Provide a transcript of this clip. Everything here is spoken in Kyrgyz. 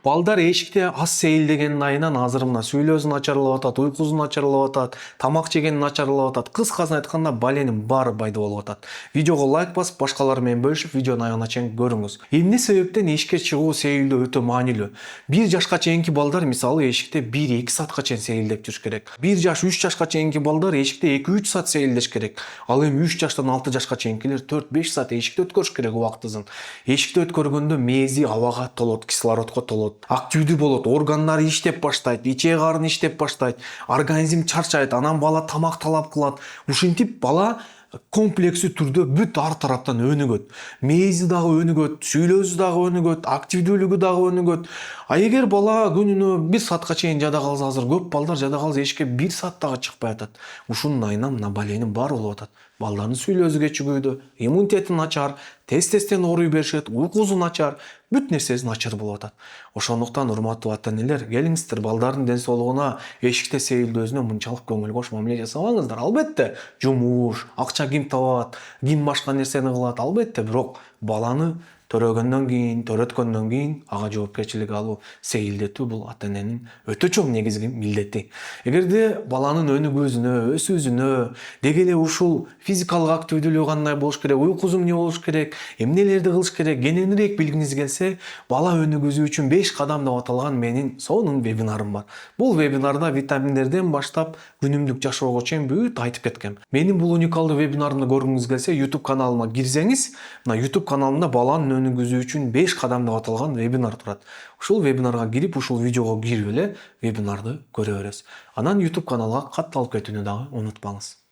Балдар эшикте аз сейилдегенин айынан азыр мына сүйлөөсү начарлап атат, уйкусу начарлап атат, тамак жегени начарлап атат. Кыскасын айтканда баленин баары пайда болуп атат. Видеого лайк басып, башкалар менен бөлүшүп, видеонун аягына чейин көрүңүз. Эмне себептен эшикке чыгуу сейилдөө өтө маанилүү? 1 жашка чейинки балдар мисалы эшикте 1-2 саатка чейин сейилдеп жүрүш керек. 1 жаш 3 жашка чейинки балдар эшикте 2-3 саат сейилдеш керек. Ал эми 3 жаштан 6 жашка чейинкилер 4-5 саат эшикте өткөрүш керек убактысын. Эшикте өткөргөндө мээзи абага толот, кислородко толот, активдүү болот, органдары иштеп баштайт, ичек карын иштеп баштайт, организм чарчайт, анан бала тамак талап кылат. Ушинтип бала комплекстүү түрдө бүт ар тараптан өнүгөт. Мээзи дагы өнүгөт, сүйлөөсү дагы өнүгөт, активдүүлүгү дагы өнүгөт. А эгер бала күнүнө 1 саатка чейин жада калса, азыр көп балдар жада калса эшикке 1 саат дагы чыкпай атат. Ушунун айынан мына баленин баары болуп атат. Балдардын сүйлөөсү кечигүүдө, иммунитети начар, тез-тезден ооруй беришет, уйкусу начар, бүт нерсеси начар болуп атат. Ошондуктан урматтуу ата-энелер, келиңиздер балдардын ден соолугуна эшикте сейилдөөсүнө мынчалык көңүл кош мамиле жасабаңыздар. Албетте, жумуш, акча ким табат, ким башка нерсени кылат, албетте, бирок баланы төрөткөндөн кийин ага жоопкерчилик алуу, сейилдетүү бул ата-эненин өтө чоң негизги милдети. Эгерде баланын өнүгүүсүнө, өсүүсүнө, деги эле ушул физикалык активдүүлүгү кандай болуш керек, уйкусу эмне болуш керек, эмнелерди кылыш керек, кененирээк билгиңиз келсе, бала өнүгүүсү үчүн 5 кадам деп аталган менин сонун вебинарым бар. Бул вебинарда витаминдерден баштап күнүмдүк жашоого чейин бүт айтып кеткем. Менин бул уникалдуу вебинарымды көргүңүз келсе, YouTube каналыма кирсеңиз, мына YouTube каналымда баланын өнүгүүсү үчүн 5 кадам деп аталган вебинар турат. Ушул вебинарга кирип, ушул видеого кирип эле вебинарды көрө бересиз. Анан YouTube каналга катталып кетүүнү дагы унутпаңыз.